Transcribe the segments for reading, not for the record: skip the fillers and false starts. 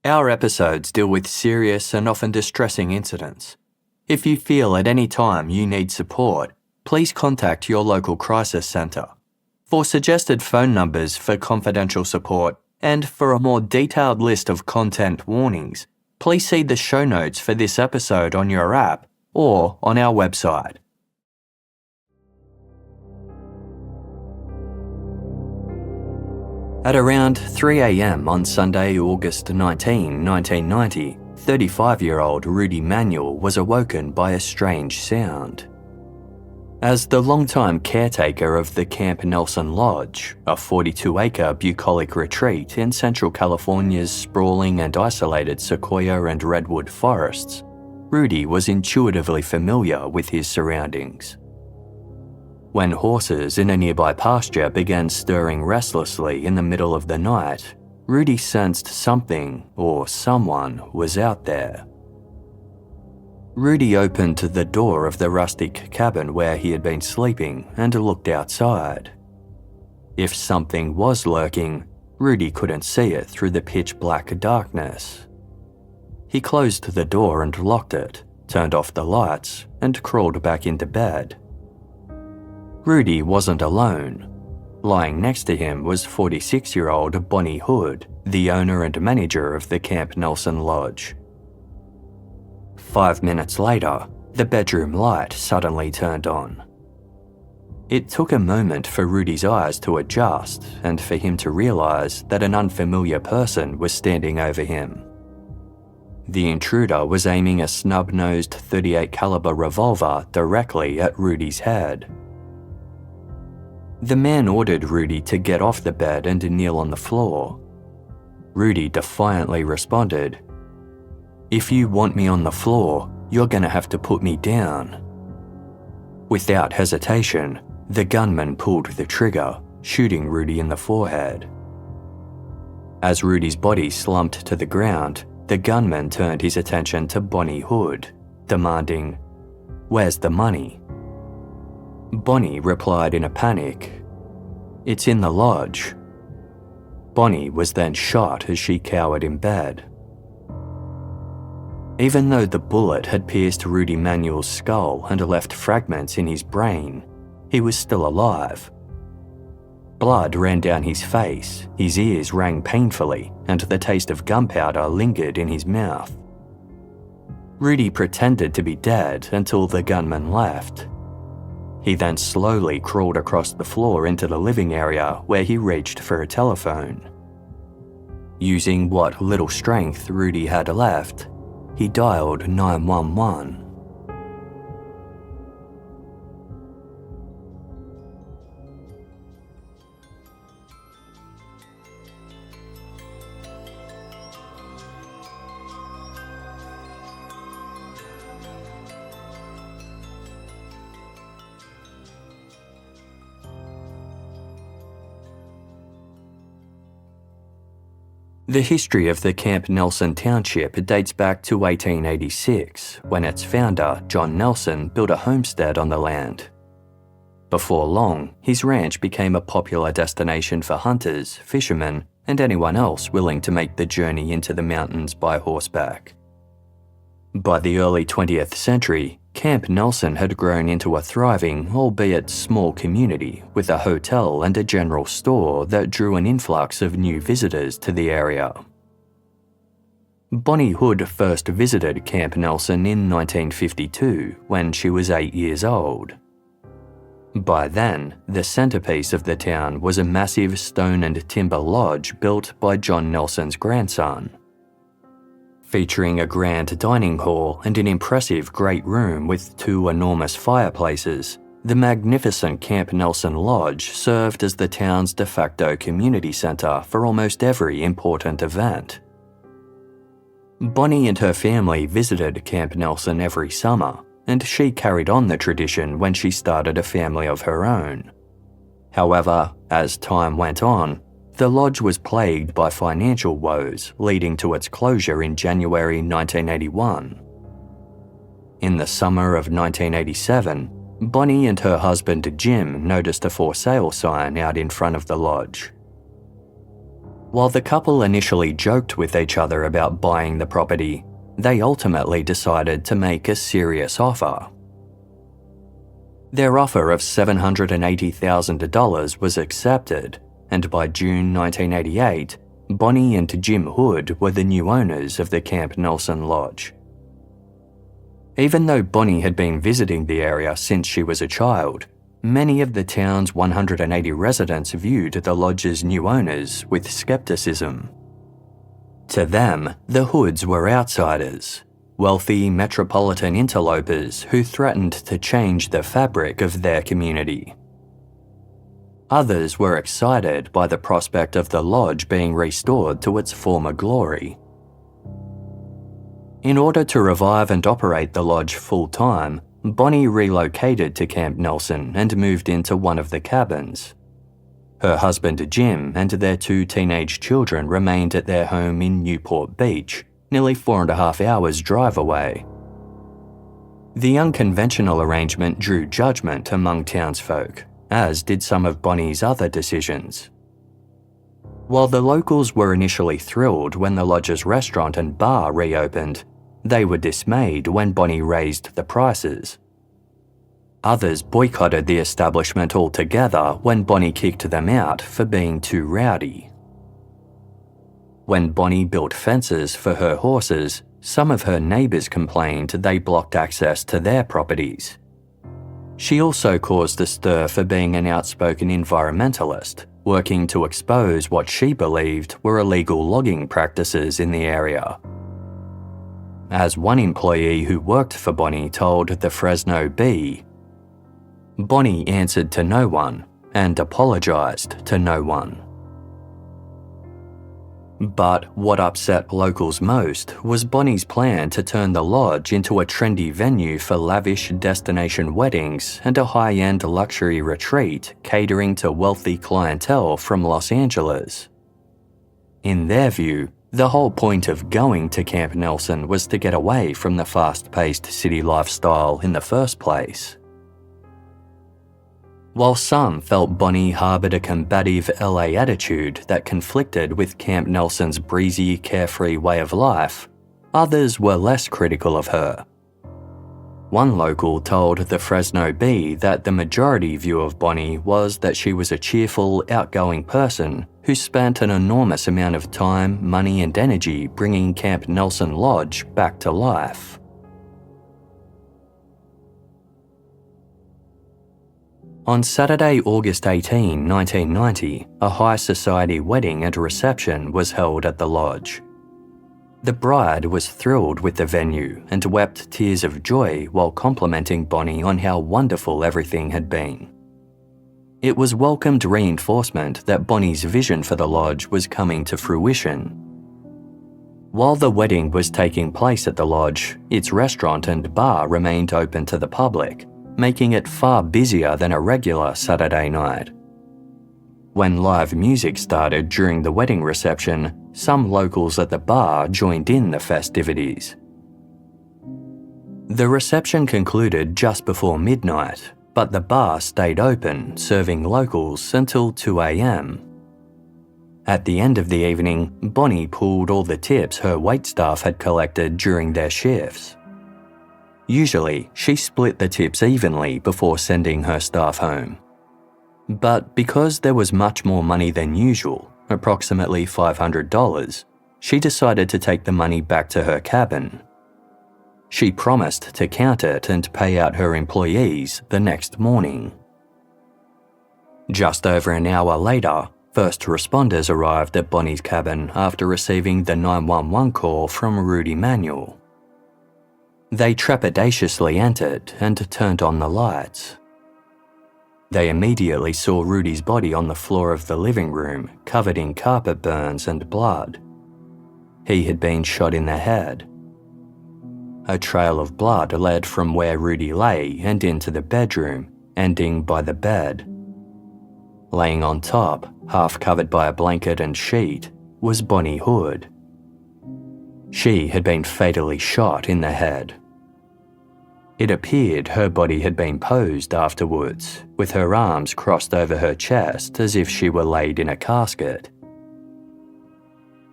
Our episodes deal with serious and often distressing incidents. If you feel at any time you need support, please contact your local crisis centre. For suggested phone numbers for confidential support and for a more detailed list of content warnings, please see the show notes for this episode on your app or on our website. At around 3 a.m. on Sunday, August 19, 1990, 35-year-old Rudy Manuel was awoken by a strange sound. As the longtime caretaker of the Camp Nelson Lodge, a 42-acre bucolic retreat in Central California's sprawling and isolated sequoia and redwood forests, Rudy was intuitively familiar with his surroundings. When horses in a nearby pasture began stirring restlessly in the middle of the night, Rudy sensed something or someone was out there. Rudy opened the door of the rustic cabin where he had been sleeping and looked outside. If something was lurking, Rudy couldn't see it through the pitch-black darkness. He closed the door and locked it, turned off the lights, and crawled back into bed. Rudy wasn't alone. Lying next to him was 46-year-old Bonnie Hood, the owner and manager of the Camp Nelson Lodge. 5 minutes later, the bedroom light suddenly turned on. It took a moment for Rudy's eyes to adjust and for him to realize that an unfamiliar person was standing over him. The intruder was aiming a snub-nosed .38 caliber revolver directly at Rudy's head. The man ordered Rudy to get off the bed and kneel on the floor. Rudy defiantly responded, "If you want me on the floor, you're gonna have to put me down." Without hesitation, the gunman pulled the trigger, shooting Rudy in the forehead. As Rudy's body slumped to the ground, the gunman turned his attention to Bonnie Hood, demanding, "Where's the money?" Bonnie replied in a panic, "It's in the lodge." Bonnie was then shot as she cowered in bed. Even though the bullet had pierced Rudy Manuel's skull and left fragments in his brain, he was still alive. Blood ran down his face, his ears rang painfully, and the taste of gunpowder lingered in his mouth. Rudy pretended to be dead until the gunman left. He then slowly crawled across the floor into the living area where he reached for a telephone. Using what little strength Rudy had left, he dialed 911. The history of the Camp Nelson township dates back to 1886, when its founder, John Nelson, built a homestead on the land. Before long, his ranch became a popular destination for hunters, fishermen, and anyone else willing to make the journey into the mountains by horseback. By the early 20th century, Camp Nelson had grown into a thriving, albeit small community with a hotel and a general store that drew an influx of new visitors to the area. Bonnie Hood first visited Camp Nelson in 1952 when she was 8 years old. By then, the centerpiece of the town was a massive stone and timber lodge built by John Nelson's grandson. Featuring a grand dining hall and an impressive great room with 2 enormous fireplaces, the magnificent Camp Nelson Lodge served as the town's de facto community center for almost every important event. Bonnie and her family visited Camp Nelson every summer, and she carried on the tradition when she started a family of her own. However, as time went on, the lodge was plagued by financial woes, leading to its closure in January 1981. In the summer of 1987, Bonnie and her husband Jim noticed a for sale sign out in front of the lodge. While the couple initially joked with each other about buying the property, they ultimately decided to make a serious offer. Their offer of $780,000 was accepted, and by June 1988, Bonnie and Jim Hood were the new owners of the Camp Nelson Lodge. Even though Bonnie had been visiting the area since she was a child, many of the town's 180 residents viewed the lodge's new owners with skepticism. To them, the Hoods were outsiders, wealthy metropolitan interlopers who threatened to change the fabric of their community. Others were excited by the prospect of the lodge being restored to its former glory. In order to revive and operate the lodge full-time, Bonnie relocated to Camp Nelson and moved into one of the cabins. Her husband Jim and their 2 teenage children remained at their home in Newport Beach, nearly 4.5 hours drive away. The unconventional arrangement drew judgment among townsfolk, as did some of Bonnie's other decisions. While the locals were initially thrilled when the lodge's restaurant and bar reopened, they were dismayed when Bonnie raised the prices. Others boycotted the establishment altogether when Bonnie kicked them out for being too rowdy. When Bonnie built fences for her horses, some of her neighbours complained they blocked access to their properties. She also caused a stir for being an outspoken environmentalist, working to expose what she believed were illegal logging practices in the area. As one employee who worked for Bonnie told the Fresno Bee, "Bonnie answered to no one and apologised to no one." But what upset locals most was Bonnie's plan to turn the lodge into a trendy venue for lavish destination weddings and a high-end luxury retreat catering to wealthy clientele from Los Angeles. In their view, the whole point of going to Camp Nelson was to get away from the fast-paced city lifestyle in the first place. While some felt Bonnie harboured a combative LA attitude that conflicted with Camp Nelson's breezy, carefree way of life, others were less critical of her. One local told the Fresno Bee that the majority view of Bonnie was that she was a cheerful, outgoing person who spent an enormous amount of time, money and energy bringing Camp Nelson Lodge back to life. On Saturday, August 18, 1990, a high society wedding and reception was held at the lodge. The bride was thrilled with the venue and wept tears of joy while complimenting Bonnie on how wonderful everything had been. It was welcomed reinforcement that Bonnie's vision for the lodge was coming to fruition. While the wedding was taking place at the lodge, its restaurant and bar remained open to the public, making it far busier than a regular Saturday night. When live music started during the wedding reception, some locals at the bar joined in the festivities. The reception concluded just before midnight, but the bar stayed open, serving locals until 2 a.m. At the end of the evening, Bonnie pooled all the tips her waitstaff had collected during their shifts. Usually, she split the tips evenly before sending her staff home. But because there was much more money than usual, approximately $500, she decided to take the money back to her cabin. She promised to count it and pay out her employees the next morning. Just over an hour later, first responders arrived at Bonnie's cabin after receiving the 911 call from Rudy Manuel. They trepidatiously entered and turned on the lights. They immediately saw Rudy's body on the floor of the living room, covered in carpet burns and blood. He had been shot in the head. A trail of blood led from where Rudy lay and into the bedroom, ending by the bed. Laying on top, half covered by a blanket and sheet, was Bonnie Hood. She had been fatally shot in the head. It appeared her body had been posed afterwards, with her arms crossed over her chest as if she were laid in a casket.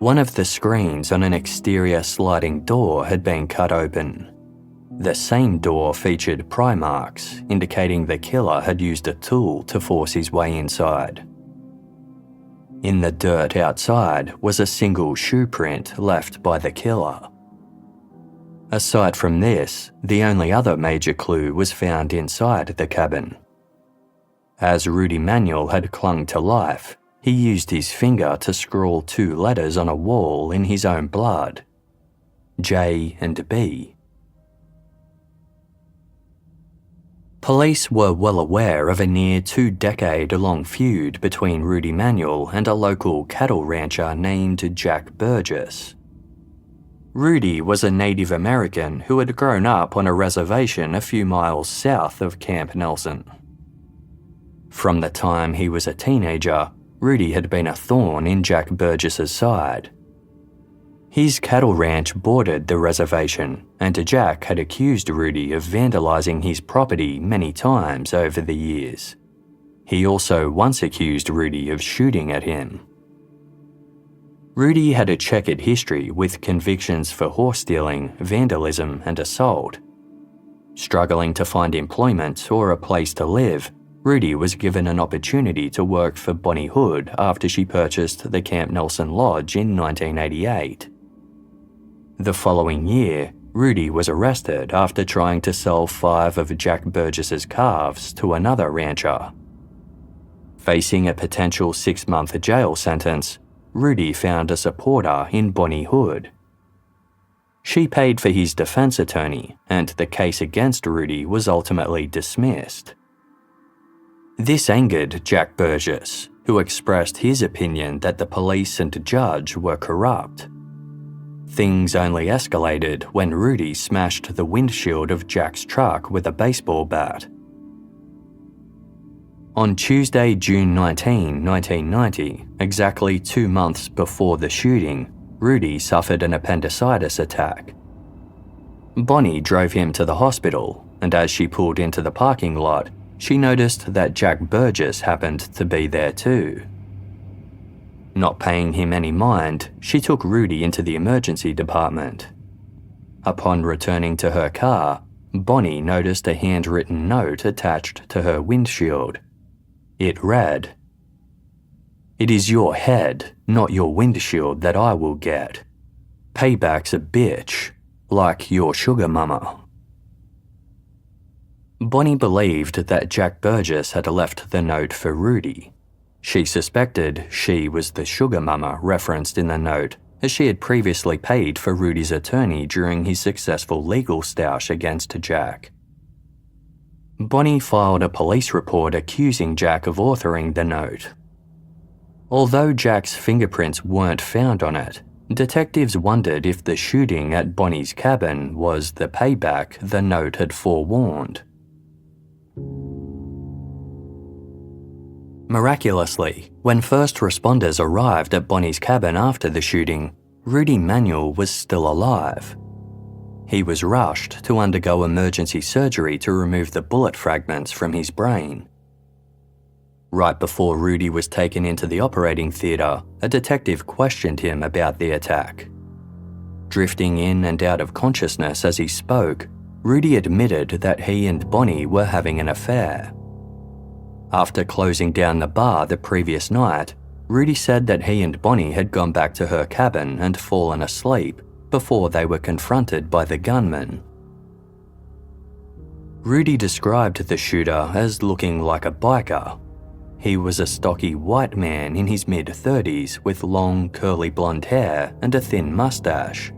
One of the screens on an exterior sliding door had been cut open. The same door featured pry marks, indicating the killer had used a tool to force his way inside. In the dirt outside was a single shoe print left by the killer. Aside from this, the only other major clue was found inside the cabin. As Rudy Manuel had clung to life, he used his finger to scrawl 2 letters on a wall in his own blood: J and B. Police were well aware of a near 2-decade-long feud between Rudy Manuel and a local cattle rancher named Jack Burgess. Rudy was a Native American who had grown up on a reservation a few miles south of Camp Nelson. From the time he was a teenager, Rudy had been a thorn in Jack Burgess's side. His cattle ranch bordered the reservation, and Jack had accused Rudy of vandalizing his property many times over the years. He also once accused Rudy of shooting at him. Rudy had a checkered history with convictions for horse stealing, vandalism, and assault. Struggling to find employment or a place to live, Rudy was given an opportunity to work for Bonnie Hood after she purchased the Camp Nelson Lodge in 1988. The following year, Rudy was arrested after trying to sell 5 of Jack Burgess's calves to another rancher. Facing a potential 6-month jail sentence, Rudy found a supporter in Bonnie Hood. She paid for his defense attorney, and the case against Rudy was ultimately dismissed. This angered Jack Burgess, who expressed his opinion that the police and judge were corrupt. Things only escalated when Rudy smashed the windshield of Jack's truck with a baseball bat. On Tuesday, June 19, 1990, exactly 2 months before the shooting, Rudy suffered an appendicitis attack. Bonnie drove him to the hospital, and as she pulled into the parking lot, she noticed that Jack Burgess happened to be there too. Not paying him any mind, she took Rudy into the emergency department. Upon returning to her car, Bonnie noticed a handwritten note attached to her windshield. It read, "It is your head, not your windshield, that I will get. Payback's a bitch, like your sugar mama." Bonnie believed that Jack Burgess had left the note for Rudy. She suspected she was the sugar mama referenced in the note, as she had previously paid for Rudy's attorney during his successful legal stoush against Jack. Bonnie filed a police report accusing Jack of authoring the note. Although Jack's fingerprints weren't found on it, detectives wondered if the shooting at Bonnie's cabin was the payback the note had forewarned. Miraculously, when first responders arrived at Bonnie's cabin after the shooting, Rudy Manuel was still alive. He was rushed to undergo emergency surgery to remove the bullet fragments from his brain. Right before Rudy was taken into the operating theatre, a detective questioned him about the attack. Drifting in and out of consciousness as he spoke, Rudy admitted that he and Bonnie were having an affair. After closing down the bar the previous night, Rudy said that he and Bonnie had gone back to her cabin and fallen asleep before they were confronted by the gunman. Rudy described the shooter as looking like a biker. He was a stocky white man in his mid-30s with long curly blonde hair and a thin mustache.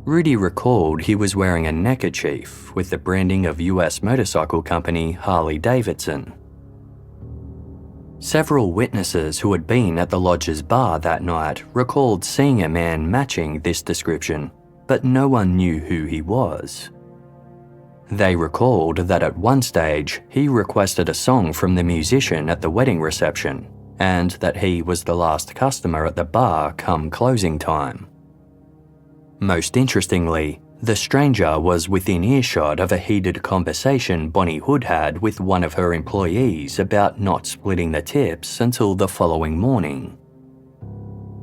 Rudy recalled he was wearing a neckerchief with the branding of US motorcycle company Harley-Davidson. Several witnesses who had been at the lodge's bar that night recalled seeing a man matching this description, but no one knew who he was. They recalled that at one stage he requested a song from the musician at the wedding reception, and that he was the last customer at the bar come closing time. Most interestingly, The stranger was within earshot of a heated conversation Bonnie Hood had with one of her employees about not splitting the tips until the following morning.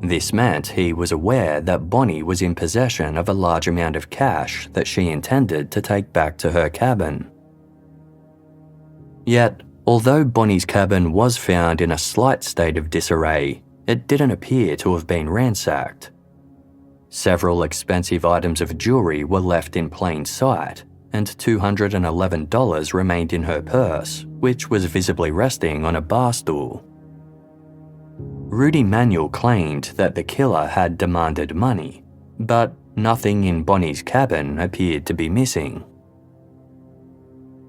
This meant he was aware that Bonnie was in possession of a large amount of cash that she intended to take back to her cabin. Yet, although Bonnie's cabin was found in a slight state of disarray, it didn't appear to have been ransacked. Several expensive items of jewelry were left in plain sight, and $211 remained in her purse, which was visibly resting on a bar stool. Rudy Manuel claimed that the killer had demanded money, but nothing in Bonnie's cabin appeared to be missing.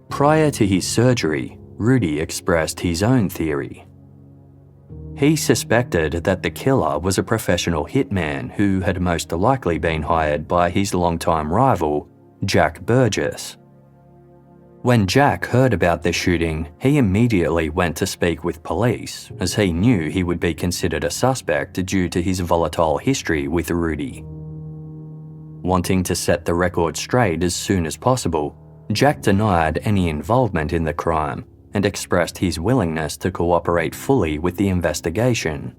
Prior to his surgery, Rudy expressed his own theory. He suspected that the killer was a professional hitman who had most likely been hired by his longtime rival, Jack Burgess. When Jack heard about the shooting, he immediately went to speak with police, as he knew he would be considered a suspect due to his volatile history with Rudy. Wanting to set the record straight as soon as possible, Jack denied any involvement in the crime and expressed his willingness to cooperate fully with the investigation.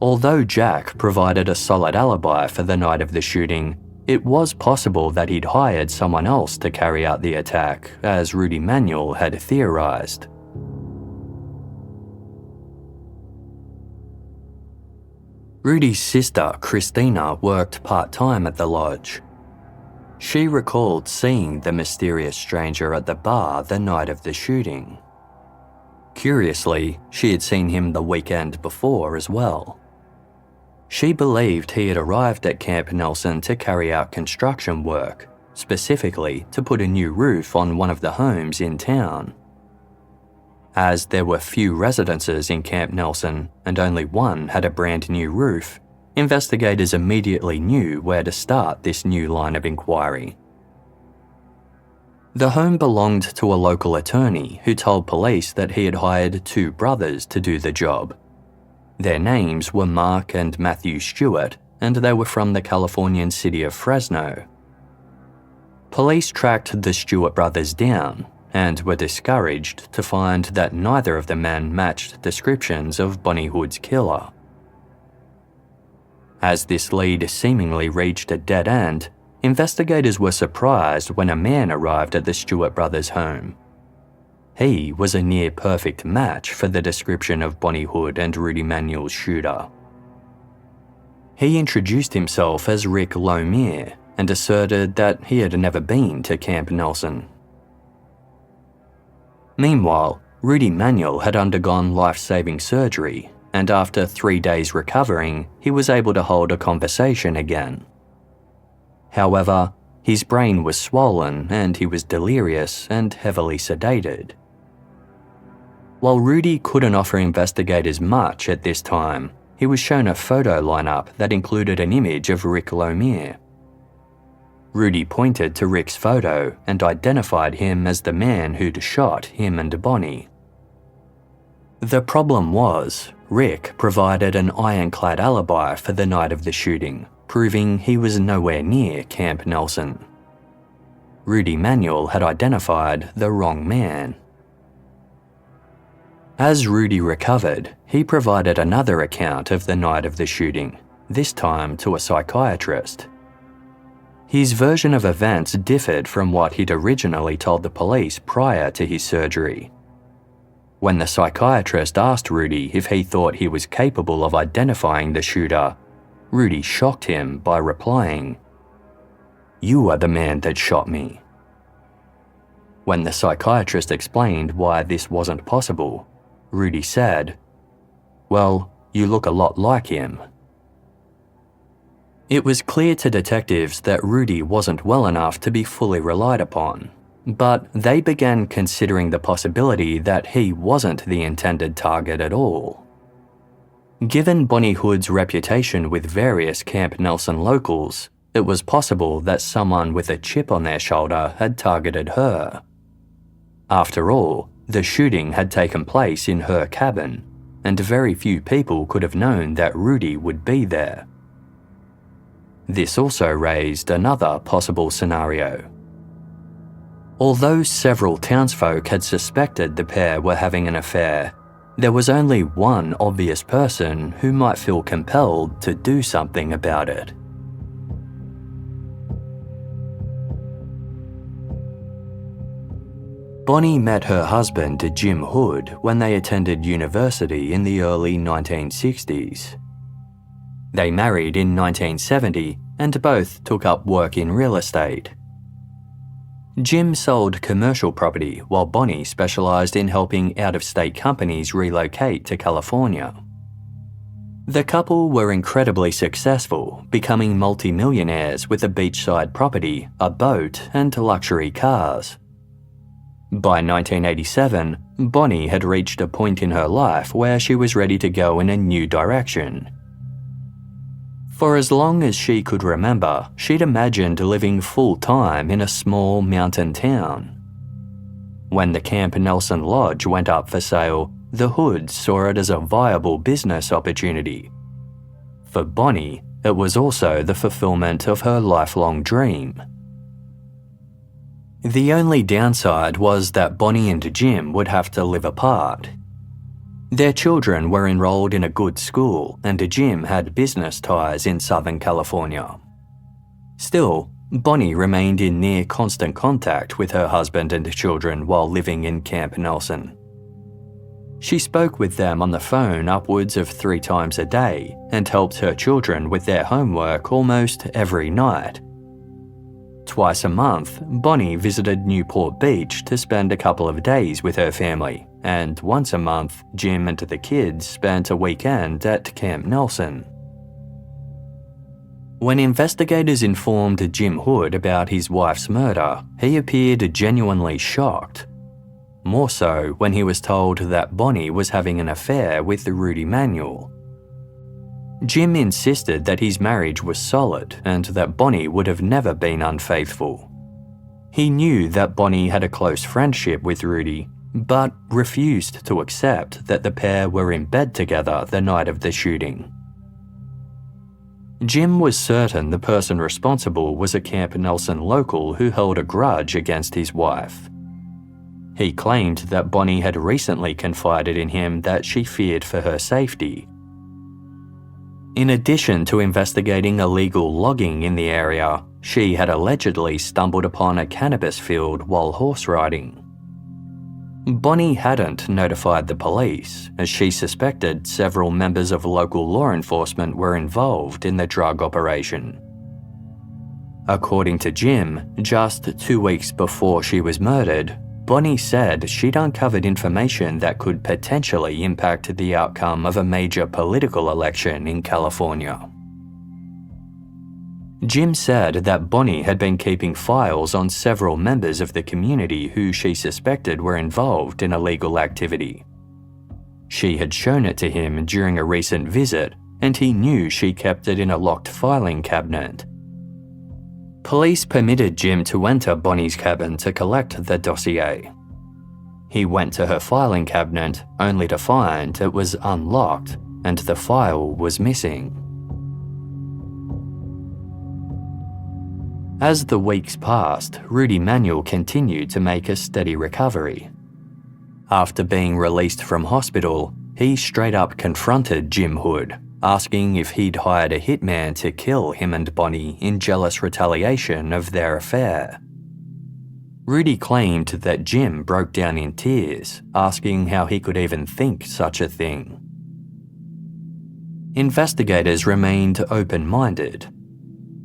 Although Jack provided a solid alibi for the night of the shooting, it was possible that he'd hired someone else to carry out the attack, as Rudy Manuel had theorized. Rudy's sister, Christina, worked part-time at the lodge. She recalled seeing the mysterious stranger at the bar the night of the shooting. Curiously, she had seen him the weekend before as well. She believed he had arrived at Camp Nelson to carry out construction work, specifically to put a new roof on one of the homes in town. As there were few residences in Camp Nelson and only one had a brand new roof, investigators immediately knew where to start this new line of inquiry. The home belonged to a local attorney who told police that he had hired two brothers to do the job. Their names were Mark and Matthew Stewart, and they were from the Californian city of Fresno. Police tracked the Stewart brothers down and were discouraged to find that neither of the men matched descriptions of Bonnie Hood's killer. As this lead seemingly reached a dead end, investigators were surprised when a man arrived at the Stewart brothers' home. He was a near-perfect match for the description of Bonnie Hood and Rudy Manuel's shooter. He introduced himself as Rick Lomere and asserted that he had never been to Camp Nelson. Meanwhile, Rudy Manuel had undergone life-saving surgery, and after 3 days recovering, he was able to hold a conversation again. However, his brain was swollen and he was delirious and heavily sedated. While Rudy couldn't offer investigators much at this time, he was shown a photo lineup that included an image of Rick Lomere. Rudy pointed to Rick's photo and identified him as the man who'd shot him and Bonnie. The problem was, Rick provided an ironclad alibi for the night of the shooting, proving he was nowhere near Camp Nelson. Rudy Manuel had identified the wrong man. As Rudy recovered, he provided another account of the night of the shooting, this time to a psychiatrist. His version of events differed from what he'd originally told the police prior to his surgery. When the psychiatrist asked Rudy if he thought he was capable of identifying the shooter, Rudy shocked him by replying, "You are the man that shot me." When the psychiatrist explained why this wasn't possible, Rudy said, "Well, you look a lot like him." It was clear to detectives that Rudy wasn't well enough to be fully relied upon, but they began considering the possibility that he wasn't the intended target at all. Given Bonnie Hood's reputation with various Camp Nelson locals, it was possible that someone with a chip on their shoulder had targeted her. After all, the shooting had taken place in her cabin, and very few people could have known that Rudy would be there. This also raised another possible scenario. Although several townsfolk had suspected the pair were having an affair, there was only one obvious person who might feel compelled to do something about it. Bonnie met her husband, Jim Hood, when they attended university in the early 1960s. They married in 1970 and both took up work in real estate. Jim sold commercial property while Bonnie specialised in helping out-of-state companies relocate to California. The couple were incredibly successful, becoming multi-millionaires with a beachside property, a boat, and luxury cars. By 1987, Bonnie had reached a point in her life where she was ready to go in a new direction. For as long as she could remember, she'd imagined living full-time in a small mountain town. When the Camp Nelson Lodge went up for sale, the Hoods saw it as a viable business opportunity. For Bonnie, it was also the fulfillment of her lifelong dream. The only downside was that Bonnie and Jim would have to live apart. Their children were enrolled in a good school and Jim had business ties in Southern California. Still, Bonnie remained in near constant contact with her husband and children while living in Camp Nelson. She spoke with them on the phone upwards of 3 times a day and helped her children with their homework almost every night. Twice a month, Bonnie visited Newport Beach to spend a couple of days with her family, and once a month, Jim and the kids spent a weekend at Camp Nelson. When investigators informed Jim Hood about his wife's murder, he appeared genuinely shocked. More so when he was told that Bonnie was having an affair with Rudy Manuel. Jim insisted that his marriage was solid and that Bonnie would have never been unfaithful. He knew that Bonnie had a close friendship with Rudy, but refused to accept that the pair were in bed together the night of the shooting. Jim was certain the person responsible was a Camp Nelson local who held a grudge against his wife. He claimed that Bonnie had recently confided in him that she feared for her safety. In addition to investigating illegal logging in the area, she had allegedly stumbled upon a cannabis field while horse riding. Bonnie hadn't notified the police, as she suspected several members of local law enforcement were involved in the drug operation. According to Jim, just 2 weeks before she was murdered, Bonnie said she'd uncovered information that could potentially impact the outcome of a major political election in California. Jim said that Bonnie had been keeping files on several members of the community who she suspected were involved in illegal activity. She had shown it to him during a recent visit, and he knew she kept it in a locked filing cabinet. Police permitted Jim to enter Bonnie's cabin to collect the dossier. He went to her filing cabinet only to find it was unlocked and the file was missing. As the weeks passed, Rudy Manuel continued to make a steady recovery. After being released from hospital, he straight up confronted Jim Hood, asking if he'd hired a hitman to kill him and Bonnie in jealous retaliation of their affair. Rudy claimed that Jim broke down in tears, asking how he could even think such a thing. Investigators remained open-minded.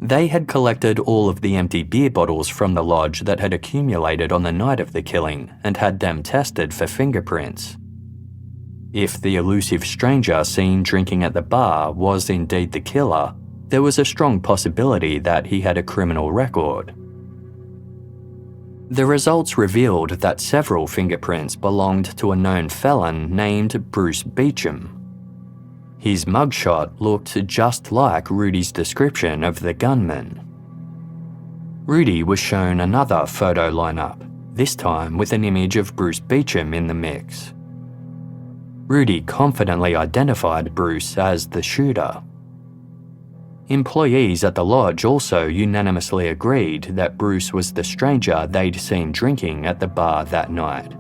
They had collected all of the empty beer bottles from the lodge that had accumulated on the night of the killing and had them tested for fingerprints. If the elusive stranger seen drinking at the bar was indeed the killer, there was a strong possibility that he had a criminal record. The results revealed that several fingerprints belonged to a known felon named Bruce Beum. His mugshot looked just like Rudy's description of the gunman. Rudy was shown another photo lineup, this time with an image of Bruce Beum in the mix. Rudy confidently identified Bruce as the shooter. Employees at the lodge also unanimously agreed that Bruce was the stranger they'd seen drinking at the bar that night.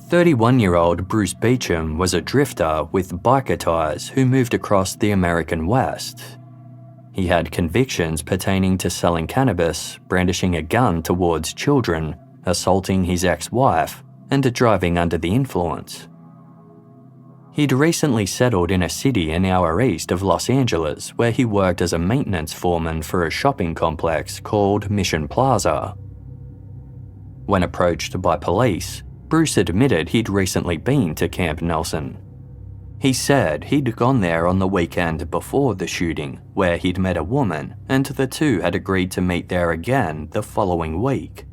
31-year-old Bruce Beum was a drifter with biker ties who moved across the American West. He had convictions pertaining to selling cannabis, brandishing a gun towards children, assaulting his ex-wife, and driving under the influence. He'd recently settled in a city an hour east of Los Angeles where he worked as a maintenance foreman for a shopping complex called Mission Plaza. When approached by police, Bruce admitted he'd recently been to Camp Nelson. He said he'd gone there on the weekend before the shooting, where he'd met a woman, and the two had agreed to meet there again the following week.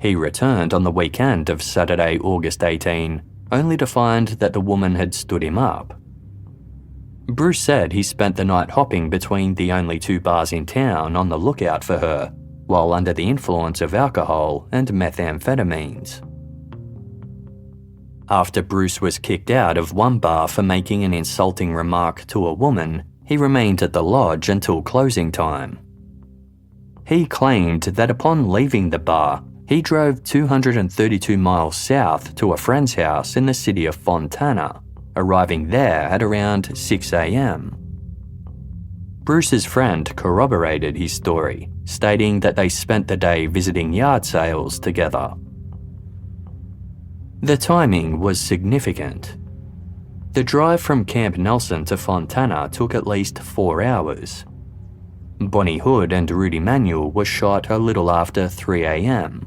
He returned on the weekend of Saturday, August 18, only to find that the woman had stood him up. Bruce said he spent the night hopping between the only two bars in town on the lookout for her, while under the influence of alcohol and methamphetamines. After Bruce was kicked out of one bar for making an insulting remark to a woman, he remained at the lodge until closing time. He claimed that upon leaving the bar, he drove 232 miles south to a friend's house in the city of Fontana, arriving there at around 6 a.m. Bruce's friend corroborated his story, stating that they spent the day visiting yard sales together. The timing was significant. The drive from Camp Nelson to Fontana took at least 4 hours. Bonnie Hood and Rudy Manuel were shot a little after 3 a.m.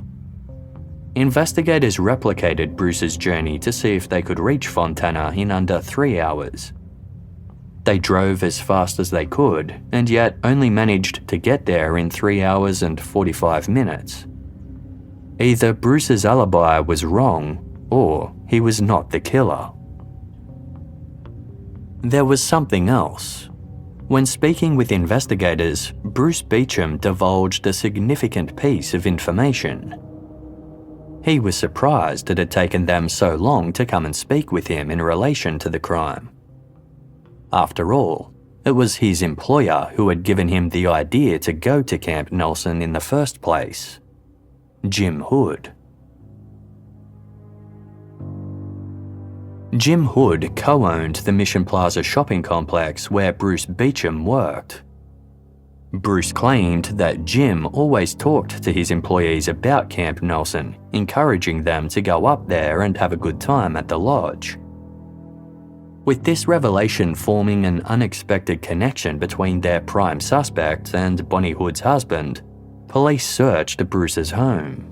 Investigators replicated Bruce's journey to see if they could reach Fontana in under 3 hours. They drove as fast as they could, and yet only managed to get there in 3 hours and 45 minutes. Either Bruce's alibi was wrong, or he was not the killer. There was something else. When speaking with investigators, Bruce Beum divulged a significant piece of information. He was surprised it had taken them so long to come and speak with him in relation to the crime. After all, it was his employer who had given him the idea to go to Camp Nelson in the first place. Jim Hood. Jim Hood co-owned the Mission Plaza shopping complex where Bruce Beum worked. Bruce claimed that Jim always talked to his employees about Camp Nelson, encouraging them to go up there and have a good time at the lodge. With this revelation forming an unexpected connection between their prime suspect and Bonnie Hood's husband, police searched Bruce's home.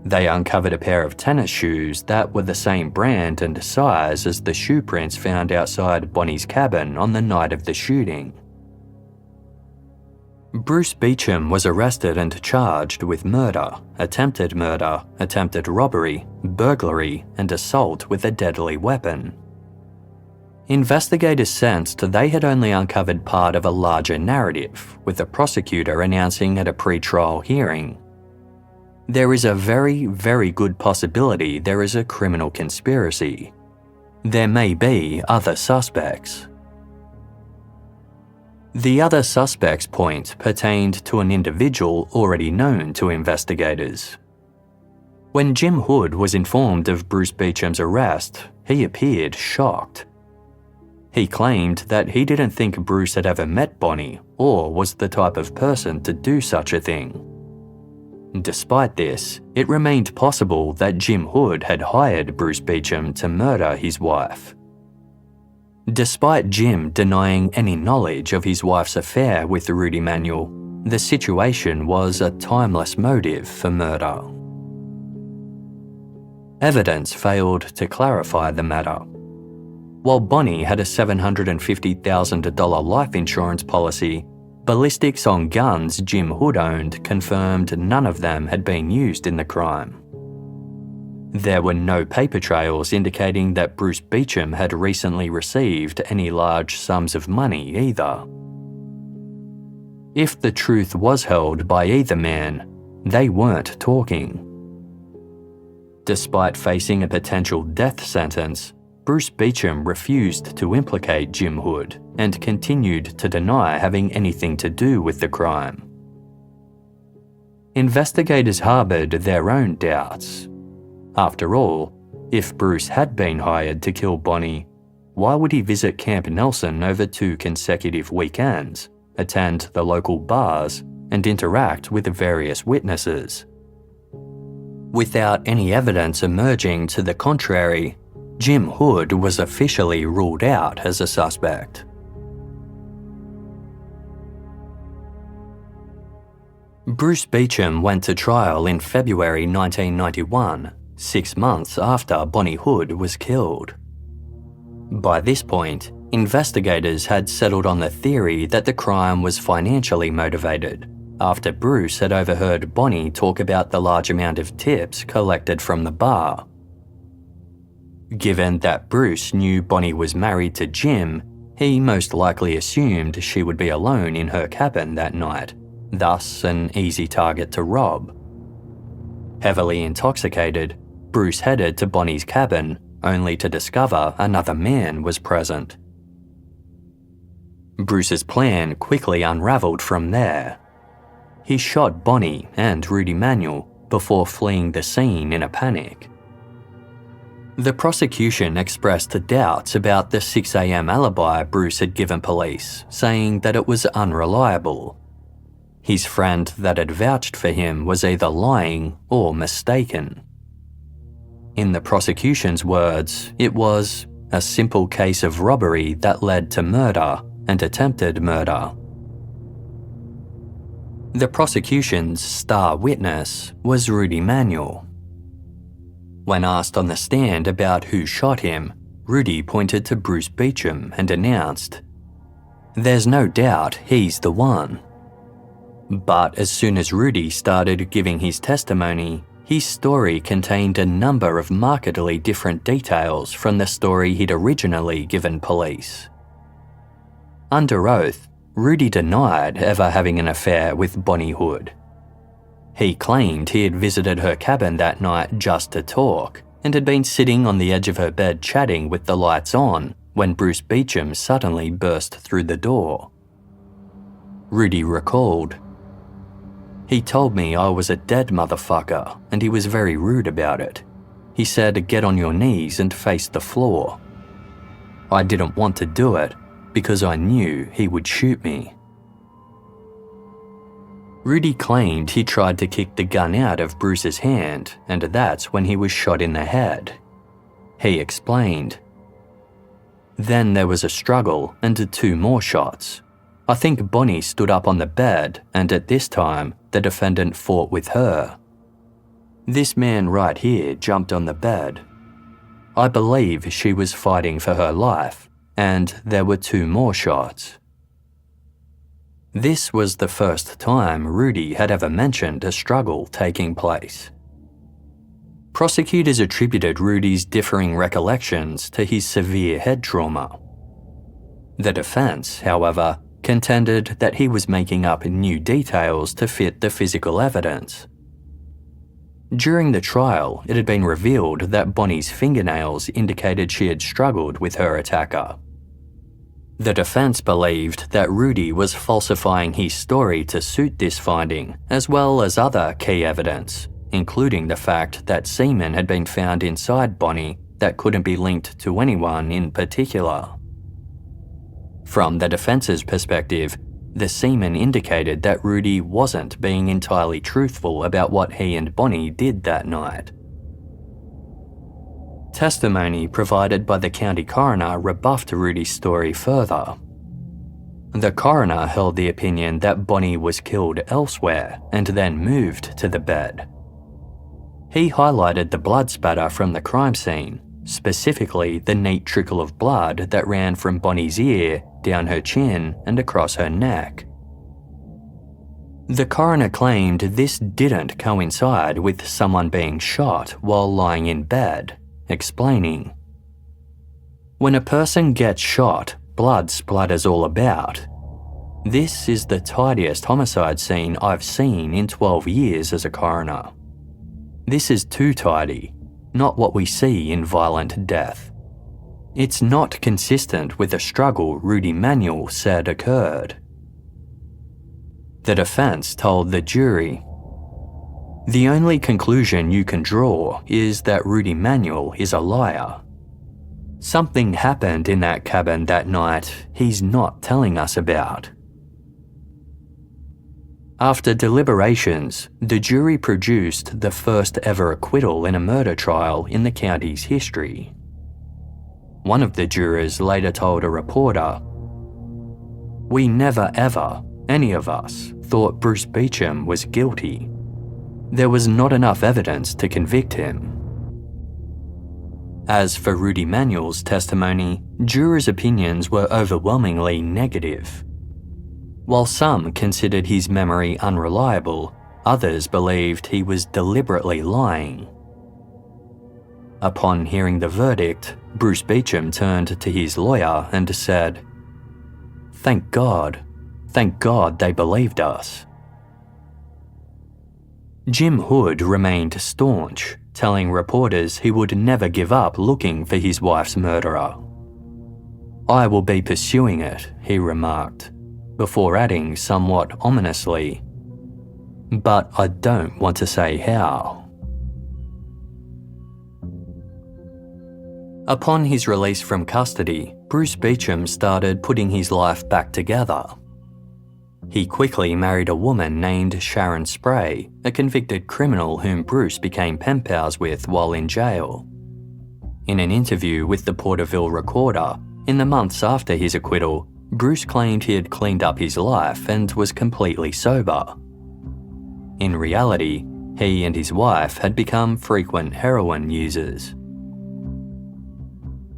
They uncovered a pair of tennis shoes that were the same brand and size as the shoe prints found outside Bonnie's cabin on the night of the shooting. Bruce Beum was arrested and charged with murder, attempted robbery, burglary, and assault with a deadly weapon. Investigators sensed they had only uncovered part of a larger narrative, with the prosecutor announcing at a pre-trial hearing, "There is a very, very good possibility there is a criminal conspiracy. There may be other suspects." The other suspect's point pertained to an individual already known to investigators. When Jim Hood was informed of Bruce Beum's arrest, he appeared shocked. He claimed that he didn't think Bruce had ever met Bonnie or was the type of person to do such a thing. Despite this, it remained possible that Jim Hood had hired Bruce Beum to murder his wife. Despite Jim denying any knowledge of his wife's affair with Rudy Manuel, the situation was a timeless motive for murder. Evidence failed to clarify the matter. While Bonnie had a $750,000 life insurance policy, ballistics on guns Jim Hood owned confirmed none of them had been used in the crime. There were no paper trails indicating that Bruce Beum had recently received any large sums of money either. If the truth was held by either man, they weren't talking. Despite facing a potential death sentence, Bruce Beecham refused to implicate Jim Hood and continued to deny having anything to do with the crime. Investigators harbored their own doubts. After all, if Bruce had been hired to kill Bonnie, why would he visit Camp Nelson over 2 consecutive weekends, attend the local bars, and interact with various witnesses? Without any evidence emerging to the contrary, Jim Hood was officially ruled out as a suspect. Bruce Beecham went to trial in February 1991, 6 months after Bonnie Hood was killed. By this point, investigators had settled on the theory that the crime was financially motivated, after Bruce had overheard Bonnie talk about the large amount of tips collected from the bar. Given that Bruce knew Bonnie was married to Jim, he most likely assumed she would be alone in her cabin that night, thus an easy target to rob. Heavily intoxicated, Bruce headed to Bonnie's cabin, only to discover another man was present. Bruce's plan quickly unravelled from there. He shot Bonnie and Rudy Manuel before fleeing the scene in a panic. The prosecution expressed doubts about the 6 a.m. alibi Bruce had given police, saying that it was unreliable. His friend that had vouched for him was either lying or mistaken. In the prosecution's words, it was a simple case of robbery that led to murder and attempted murder. The prosecution's star witness was Rudy Manuel. When asked on the stand about who shot him, Rudy pointed to Bruce Beecham and announced, "There's no doubt he's the one." But as soon as Rudy started giving his testimony, his story contained a number of markedly different details from the story he'd originally given police. Under oath, Rudy denied ever having an affair with Bonnie Hood. He claimed he had visited her cabin that night just to talk and had been sitting on the edge of her bed chatting with the lights on when Bruce Beecham suddenly burst through the door. Rudy recalled, "He told me I was a dead motherfucker and he was very rude about it. He said, 'Get on your knees and face the floor.' I didn't want to do it because I knew he would shoot me." Rudy claimed he tried to kick the gun out of Bruce's hand, and that's when he was shot in the head. He explained, "Then there was a struggle and 2 more shots. I think Bonnie stood up on the bed, and at this time, the defendant fought with her. This man right here jumped on the bed. I believe she was fighting for her life, and there were 2 more shots." This was the first time Rudy had ever mentioned a struggle taking place. Prosecutors attributed Rudy's differing recollections to his severe head trauma. The defense, however, contended that he was making up new details to fit the physical evidence. During the trial, it had been revealed that Bonnie's fingernails indicated she had struggled with her attacker. The defense believed that Rudy was falsifying his story to suit this finding, as well as other key evidence, including the fact that semen had been found inside Bonnie that couldn't be linked to anyone in particular. From the defense's perspective, the semen indicated that Rudy wasn't being entirely truthful about what he and Bonnie did that night. Testimony provided by the county coroner rebuffed Rudy's story further. The coroner held the opinion that Bonnie was killed elsewhere and then moved to the bed. He highlighted the blood spatter from the crime scene, specifically the neat trickle of blood that ran from Bonnie's ear, down her chin and across her neck. The coroner claimed this didn't coincide with someone being shot while lying in bed, explaining, "When a person gets shot, blood splatters all about. This is the tidiest homicide scene I've seen in 12 years as a coroner. This is too tidy, not what we see in violent death." It's not consistent with the struggle Rudy Manuel said occurred. The defense told the jury, "The only conclusion you can draw is that Rudy Manuel is a liar. Something happened in that cabin that night he's not telling us about." After deliberations, the jury produced the first ever acquittal in a murder trial in the county's history. One of the jurors later told a reporter, "We never ever, any of us, thought Bruce Beecham was guilty. There was not enough evidence to convict him." As for Rudy Manuel's testimony, jurors' opinions were overwhelmingly negative. While some considered his memory unreliable, others believed he was deliberately lying. Upon hearing the verdict, Bruce Beecham turned to his lawyer and said, Thank God they believed us." Jim Hood remained staunch, telling reporters he would never give up looking for his wife's murderer. "I will be pursuing it," he remarked, before adding somewhat ominously, "But I don't want to say how." Upon his release from custody, Bruce Beecham started putting his life back together. He quickly married a woman named Sharon Spray, a convicted criminal whom Bruce became pen pals with while in jail. In an interview with the Porterville Recorder, in the months after his acquittal, Bruce claimed he had cleaned up his life and was completely sober. In reality, he and his wife had become frequent heroin users.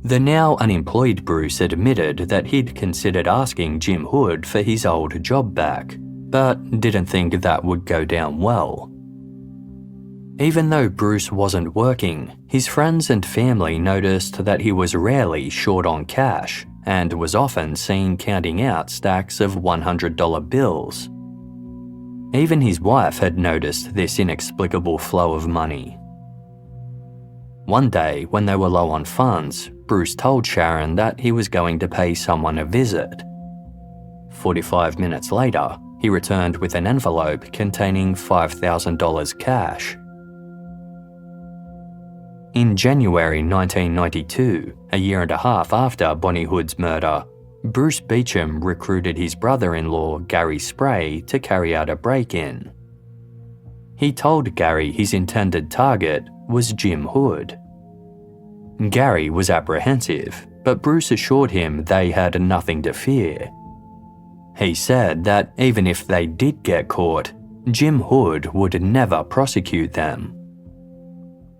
The now unemployed Bruce admitted that he'd considered asking Jim Hood for his old job back, but didn't think that would go down well. Even though Bruce wasn't working, his friends and family noticed that he was rarely short on cash and was often seen counting out stacks of $100 bills. Even his wife had noticed this inexplicable flow of money. One day, when they were low on funds, Bruce told Sharon that he was going to pay someone a visit. 45 minutes later, he returned with an envelope containing $5,000 cash. In January 1992, a year and a half after Bonnie Hood's murder, Bruce Beecham recruited his brother-in-law Gary Spray to carry out a break-in. He told Gary his intended target was Jim Hood. Gary was apprehensive, but Bruce assured him they had nothing to fear. He said that even if they did get caught, Jim Hood would never prosecute them.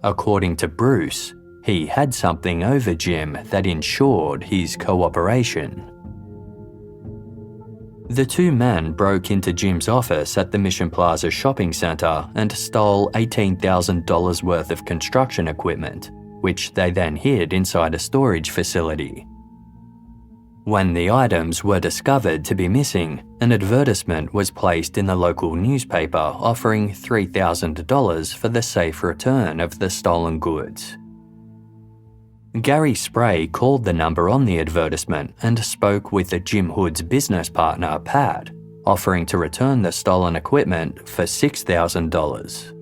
According to Bruce, he had something over Jim that ensured his cooperation. The two men broke into Jim's office at the Mission Plaza shopping centre and stole $18,000 worth of construction equipment, which they then hid inside a storage facility. When the items were discovered to be missing, an advertisement was placed in the local newspaper offering $3,000 for the safe return of the stolen goods. Gary Spray called the number on the advertisement and spoke with Jim Hood's business partner, Pat, offering to return the stolen equipment for $6,000.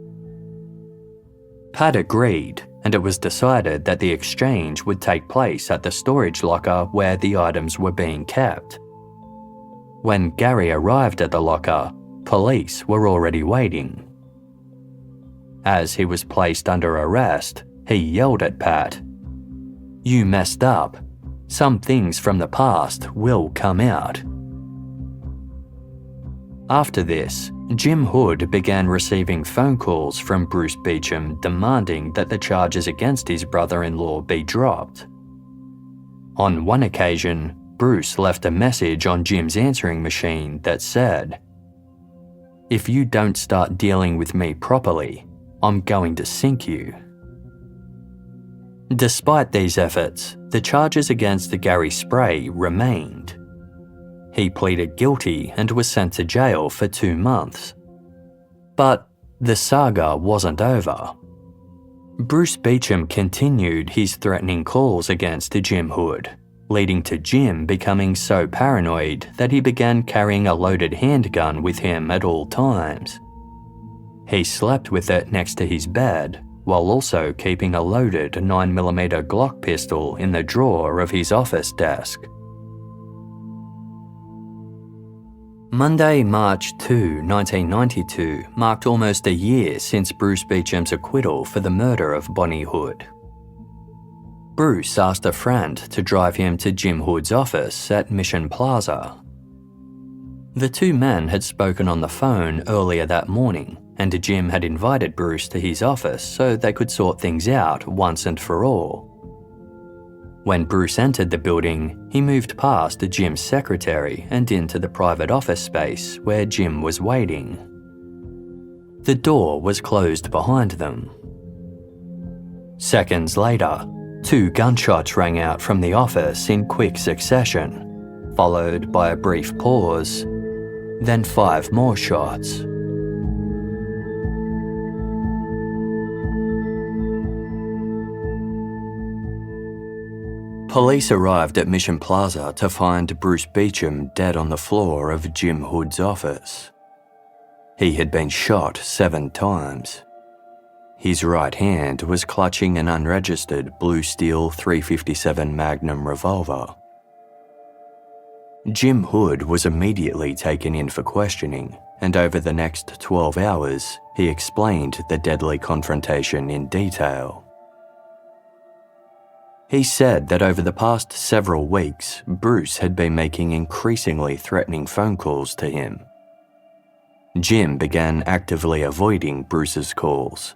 Pat agreed, and it was decided that the exchange would take place at the storage locker where the items were being kept. When Gary arrived at the locker, police were already waiting. As he was placed under arrest, he yelled at Pat, "You messed up. Some things from the past will come out." After this, Jim Hood began receiving phone calls from Bruce Beecham demanding that the charges against his brother-in-law be dropped. On one occasion, Bruce left a message on Jim's answering machine that said, "If you don't start dealing with me properly, I'm going to sink you." Despite these efforts, the charges against Gary Spray remained. He pleaded guilty and was sent to jail for 2 months. But the saga wasn't over. Bruce Beecham continued his threatening calls against Jim Hood, leading to Jim becoming so paranoid that he began carrying a loaded handgun with him at all times. He slept with it next to his bed, while also keeping a loaded 9mm Glock pistol in the drawer of his office desk. Monday, March 2, 1992 marked almost a year since Bruce Beecham's acquittal for the murder of Bonnie Hood. Bruce asked a friend to drive him to Jim Hood's office at Mission Plaza. The two men had spoken on the phone earlier that morning, and Jim had invited Bruce to his office so they could sort things out once and for all. When Bruce entered the building, he moved past Jim's secretary and into the private office space where Jim was waiting. The door was closed behind them. Seconds later, 2 gunshots rang out from the office in quick succession, followed by a brief pause, then 5 more shots. Police arrived at Mission Plaza to find Bruce Beecham dead on the floor of Jim Hood's office. He had been shot 7 times. His right hand was clutching an unregistered blue steel .357 Magnum revolver. Jim Hood was immediately taken in for questioning, and over the next 12 hours, he explained the deadly confrontation in detail. He said that over the past several weeks, Bruce had been making increasingly threatening phone calls to him. Jim began actively avoiding Bruce's calls,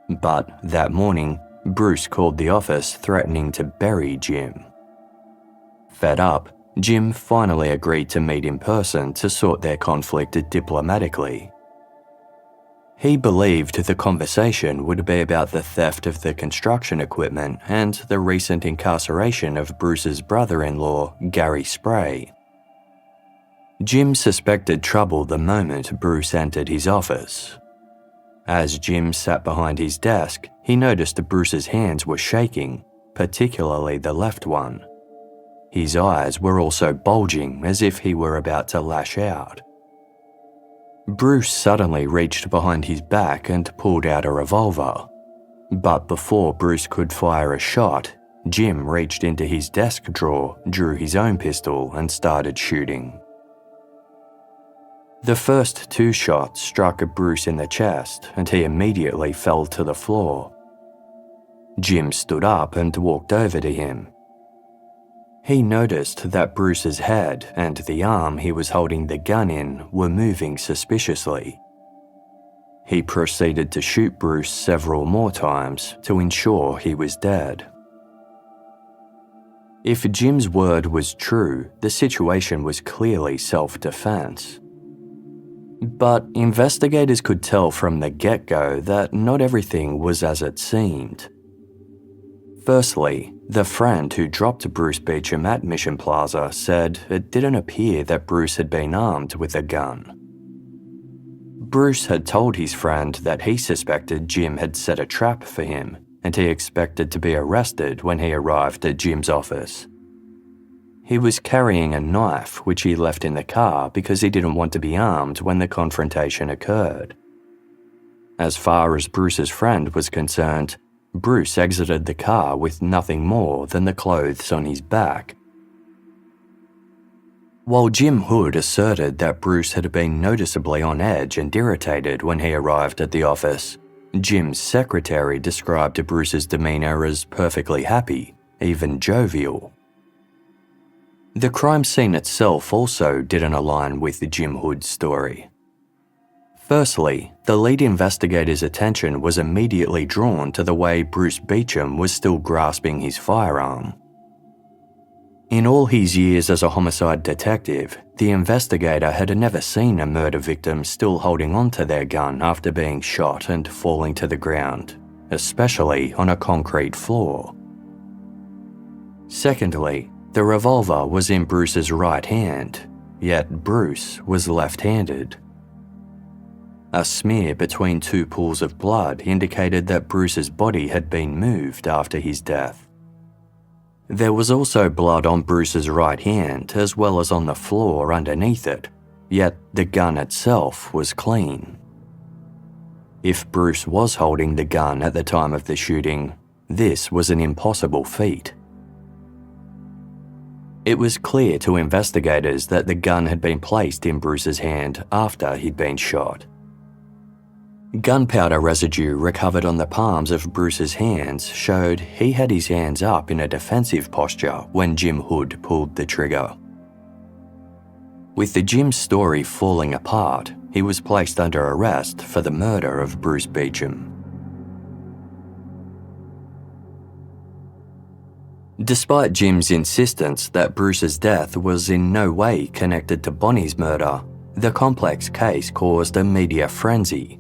but that morning, Bruce called the office threatening to bury Jim. Fed up, Jim finally agreed to meet in person to sort their conflict diplomatically. He believed the conversation would be about the theft of the construction equipment and the recent incarceration of Bruce's brother-in-law, Gary Spray. Jim suspected trouble the moment Bruce entered his office. As Jim sat behind his desk, he noticed Bruce's hands were shaking, particularly the left one. His eyes were also bulging as if he were about to lash out. Bruce suddenly reached behind his back and pulled out a revolver. But before Bruce could fire a shot, Jim reached into his desk drawer, drew his own pistol, and started shooting. The first 2 shots struck Bruce in the chest, and he immediately fell to the floor. Jim stood up and walked over to him. He noticed that Bruce's head and the arm he was holding the gun in were moving suspiciously. He proceeded to shoot Bruce several more times to ensure he was dead. If Jim's word was true, the situation was clearly self-defense. But investigators could tell from the get-go that not everything was as it seemed. Firstly, the friend who dropped Bruce Beecham at Mission Plaza said it didn't appear that Bruce had been armed with a gun. Bruce had told his friend that he suspected Jim had set a trap for him, and he expected to be arrested when he arrived at Jim's office. He was carrying a knife which he left in the car because he didn't want to be armed when the confrontation occurred. As far as Bruce's friend was concerned, Bruce exited the car with nothing more than the clothes on his back. While Jim Hood asserted that Bruce had been noticeably on edge and irritated when he arrived at the office, Jim's secretary described Bruce's demeanour as perfectly happy, even jovial. The crime scene itself also didn't align with Jim Hood's story. Firstly, the lead investigator's attention was immediately drawn to the way Bruce Beecham was still grasping his firearm. In all his years as a homicide detective, the investigator had never seen a murder victim still holding onto their gun after being shot and falling to the ground, especially on a concrete floor. Secondly, the revolver was in Bruce's right hand, yet Bruce was left-handed. A smear between two pools of blood indicated that Bruce's body had been moved after his death. There was also blood on Bruce's right hand as well as on the floor underneath it, yet the gun itself was clean. If Bruce was holding the gun at the time of the shooting, this was an impossible feat. It was clear to investigators that the gun had been placed in Bruce's hand after he'd been shot. Gunpowder residue recovered on the palms of Bruce's hands showed he had his hands up in a defensive posture when Jim Hood pulled the trigger. With the Jim's story falling apart, he was placed under arrest for the murder of Bruce Beum. Despite Jim's insistence that Bruce's death was in no way connected to Bonnie's murder, the complex case caused a media frenzy.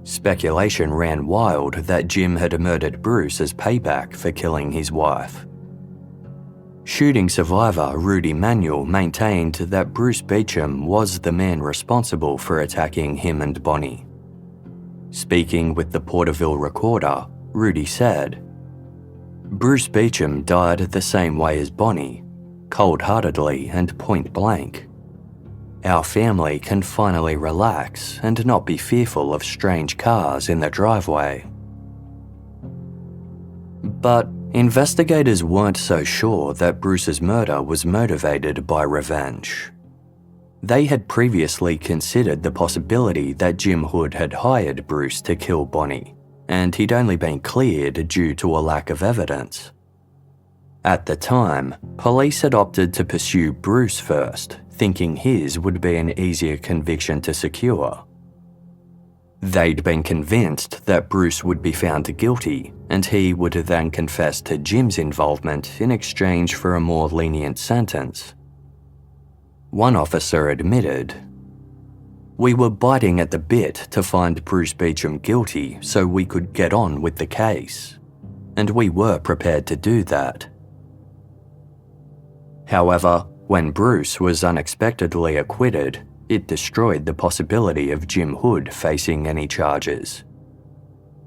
Speculation ran wild that Jim had murdered Bruce as payback for killing his wife. Shooting survivor Rudy Manuel maintained that Bruce Beum was the man responsible for attacking him and Bonnie. Speaking with the Porterville Recorder, Rudy said, "Bruce Beum died the same way as Bonnie, cold-heartedly and point-blank. Our family can finally relax and not be fearful of strange cars in the driveway." But investigators weren't so sure that Bruce's murder was motivated by revenge. They had previously considered the possibility that Jim Hood had hired Bruce to kill Bonnie, and he'd only been cleared due to a lack of evidence. At the time, police had opted to pursue Bruce first, thinking his would be an easier conviction to secure. They'd been convinced that Bruce would be found guilty, and he would then confess to Jim's involvement in exchange for a more lenient sentence. One officer admitted, "We were biting at the bit to find Bruce Beum guilty so we could get on with the case, and we were prepared to do that." However, when Bruce was unexpectedly acquitted, it destroyed the possibility of Jim Hood facing any charges.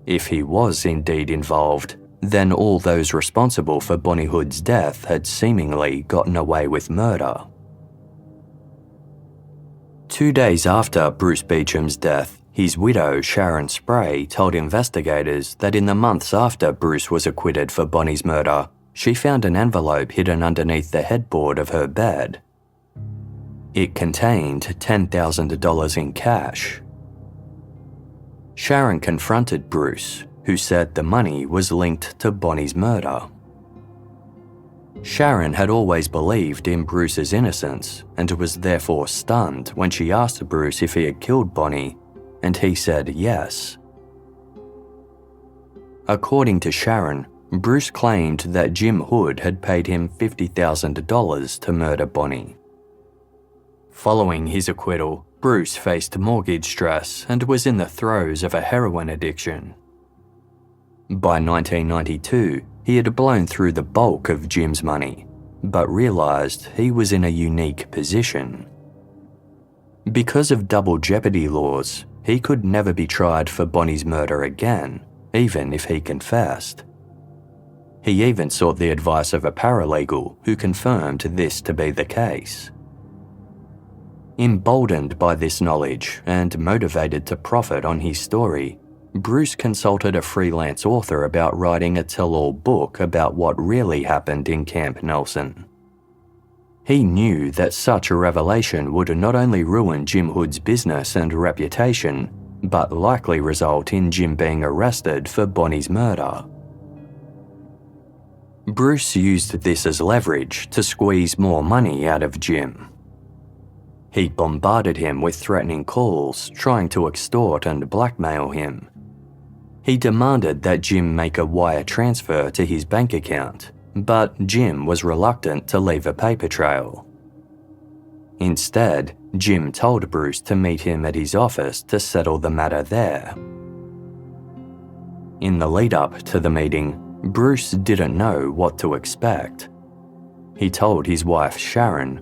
If he was indeed involved, then all those responsible for Bonnie Hood's death had seemingly gotten away with murder. 2 days after Bruce Beum's death, his widow Sharon Spray told investigators that in the months after Bruce was acquitted for Bonnie's murder, she found an envelope hidden underneath the headboard of her bed. It contained $10,000 in cash. Sharon confronted Bruce, who said the money was linked to Bonnie's murder. Sharon had always believed in Bruce's innocence and was therefore stunned when she asked Bruce if he had killed Bonnie, and he said yes. According to Sharon, Bruce claimed that Jim Hood had paid him $50,000 to murder Bonnie. Following his acquittal, Bruce faced mortgage stress and was in the throes of a heroin addiction. By 1992, he had blown through the bulk of Jim's money, but realised he was in a unique position. Because of double jeopardy laws, he could never be tried for Bonnie's murder again, even if he confessed. He even sought the advice of a paralegal who confirmed this to be the case. Emboldened by this knowledge and motivated to profit on his story, Bruce consulted a freelance author about writing a tell-all book about what really happened in Camp Nelson. He knew that such a revelation would not only ruin Jim Hood's business and reputation, but likely result in Jim being arrested for Bonnie's murder. Bruce used this as leverage to squeeze more money out of Jim. He bombarded him with threatening calls, trying to extort and blackmail him. He demanded that Jim make a wire transfer to his bank account, but Jim was reluctant to leave a paper trail. Instead, Jim told Bruce to meet him at his office to settle the matter there. In the lead-up to the meeting, Bruce didn't know what to expect. He told his wife Sharon,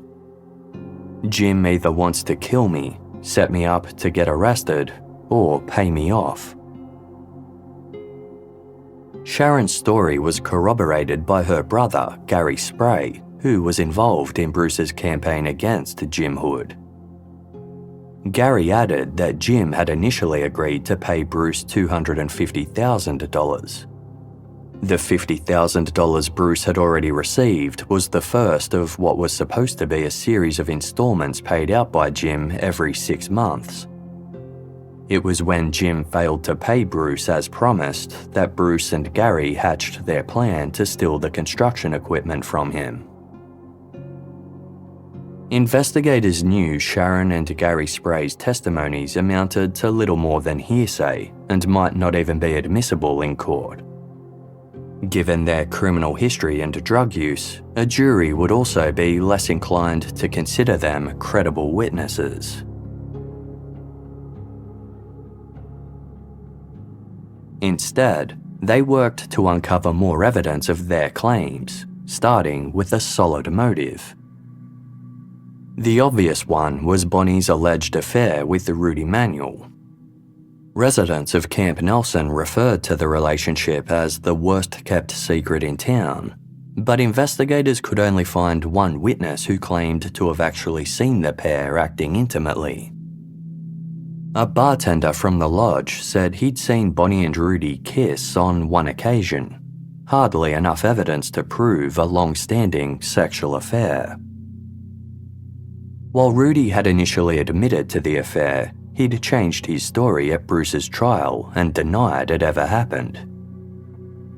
"Jim either wants to kill me, set me up to get arrested, or pay me off. Sharon's story was corroborated by her brother, Gary Spray, who was involved in Bruce's campaign against Jim Hood. Gary added that Jim had initially agreed to pay Bruce $250,000. The $50,000 Bruce had already received was the first of what was supposed to be a series of installments paid out by Jim every 6 months. It was when Jim failed to pay Bruce as promised that Bruce and Gary hatched their plan to steal the construction equipment from him. Investigators knew Sharon and Gary Spray's testimonies amounted to little more than hearsay and might not even be admissible in court. Given their criminal history and drug use, a jury would also be less inclined to consider them credible witnesses. Instead, they worked to uncover more evidence of their claims, starting with a solid motive. The obvious one was Bonnie's alleged affair with Rudy Manuel. Residents of Camp Nelson referred to the relationship as the worst-kept secret in town, but investigators could only find one witness who claimed to have actually seen the pair acting intimately. A bartender from the lodge said he'd seen Bonnie and Rudy kiss on one occasion, hardly enough evidence to prove a long-standing sexual affair. While Rudy had initially admitted to the affair, he'd changed his story at Bruce's trial and denied it ever happened.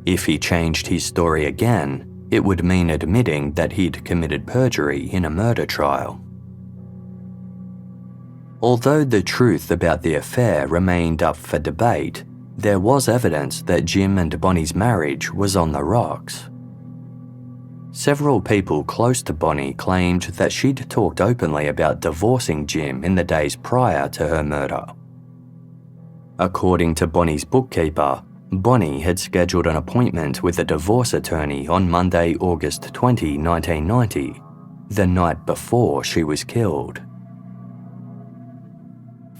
If he changed his story again, it would mean admitting that he'd committed perjury in a murder trial. Although the truth about the affair remained up for debate, there was evidence that Jim and Bonnie's marriage was on the rocks. Several people close to Bonnie claimed that she'd talked openly about divorcing Jim in the days prior to her murder. According to Bonnie's bookkeeper, Bonnie had scheduled an appointment with a divorce attorney on Monday, August 20, 1990, the night before she was killed.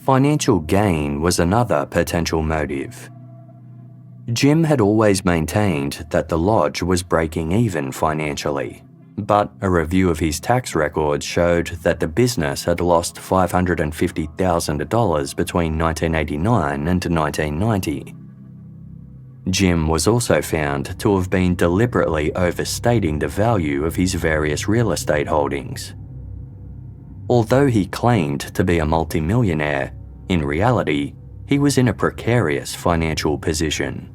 Financial gain was another potential motive. Jim had always maintained that the lodge was breaking even financially, but a review of his tax records showed that the business had lost $550,000 between 1989 and 1990. Jim was also found to have been deliberately overstating the value of his various real estate holdings. Although he claimed to be a multimillionaire, in reality, he was in a precarious financial position.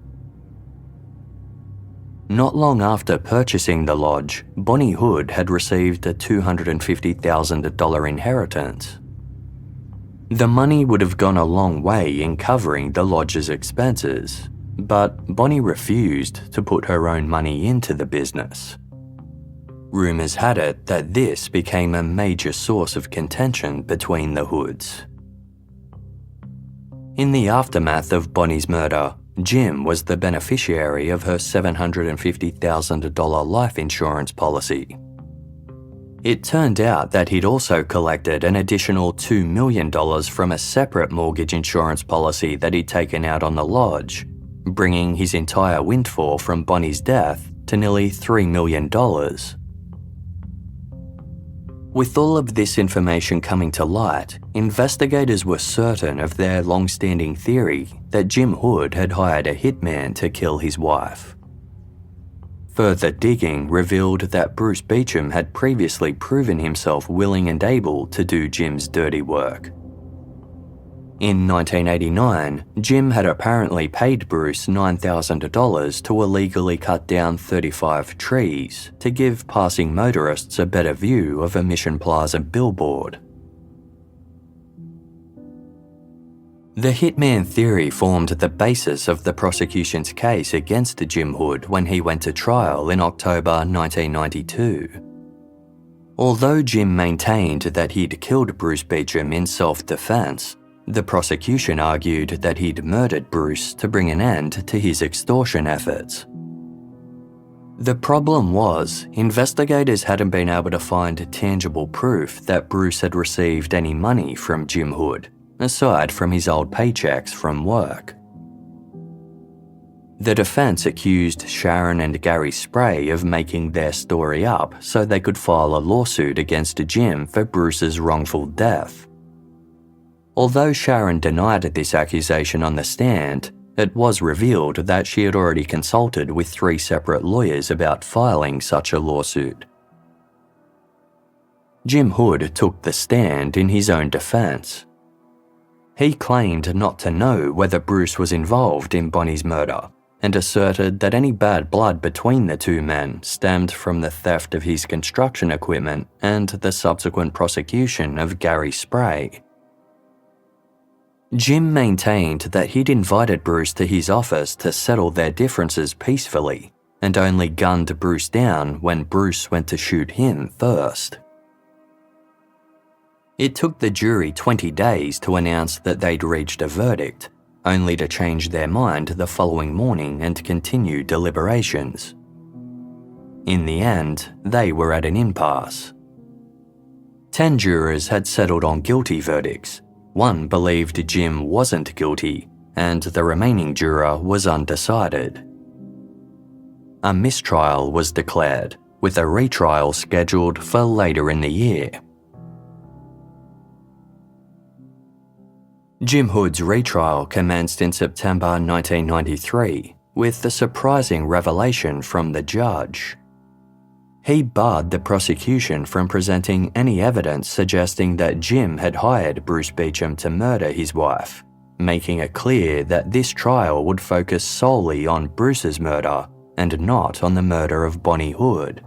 Not long after purchasing the lodge, Bonnie Hood had received a $250,000 inheritance. The money would have gone a long way in covering the lodge's expenses, but Bonnie refused to put her own money into the business. Rumours had it that this became a major source of contention between the Hoods. In the aftermath of Bonnie's murder, Jim was the beneficiary of her $750,000 life insurance policy. It turned out that he'd also collected an additional $2 million from a separate mortgage insurance policy that he'd taken out on the lodge, bringing his entire windfall from Bonnie's death to nearly $3 million. With all of this information coming to light, investigators were certain of their long-standing theory that Jim Hood had hired a hitman to kill his wife. Further digging revealed that Bruce Beecham had previously proven himself willing and able to do Jim's dirty work. In 1989, Jim had apparently paid Bruce $9,000 to illegally cut down 35 trees to give passing motorists a better view of a Mission Plaza billboard. The hitman theory formed the basis of the prosecution's case against Jim Hood when he went to trial in October 1992. Although Jim maintained that he'd killed Bruce Beecham in self-defense, the prosecution argued that he'd murdered Bruce to bring an end to his extortion efforts. The problem was, investigators hadn't been able to find tangible proof that Bruce had received any money from Jim Hood, aside from his old paychecks from work. The defense accused Sharon and Gary Spray of making their story up so they could file a lawsuit against Jim for Bruce's wrongful death. Although Sharon denied this accusation on the stand, it was revealed that she had already consulted with 3 separate lawyers about filing such a lawsuit. Jim Hood took the stand in his own defense. He claimed not to know whether Bruce was involved in Bonnie's murder, and asserted that any bad blood between the 2 men stemmed from the theft of his construction equipment and the subsequent prosecution of Gary Spray. Jim maintained that he'd invited Bruce to his office to settle their differences peacefully, and only gunned Bruce down when Bruce went to shoot him first. It took the jury 20 days to announce that they'd reached a verdict, only to change their mind the following morning and continue deliberations. In the end, they were at an impasse. 10 jurors had settled on guilty verdicts. 1 believed Jim wasn't guilty, and the remaining juror was undecided. A mistrial was declared, with a retrial scheduled for later in the year. Jim Hood's retrial commenced in September 1993, with a surprising revelation from the judge. He barred the prosecution from presenting any evidence suggesting that Jim had hired Bruce Beecham to murder his wife, making it clear that this trial would focus solely on Bruce's murder and not on the murder of Bonnie Hood.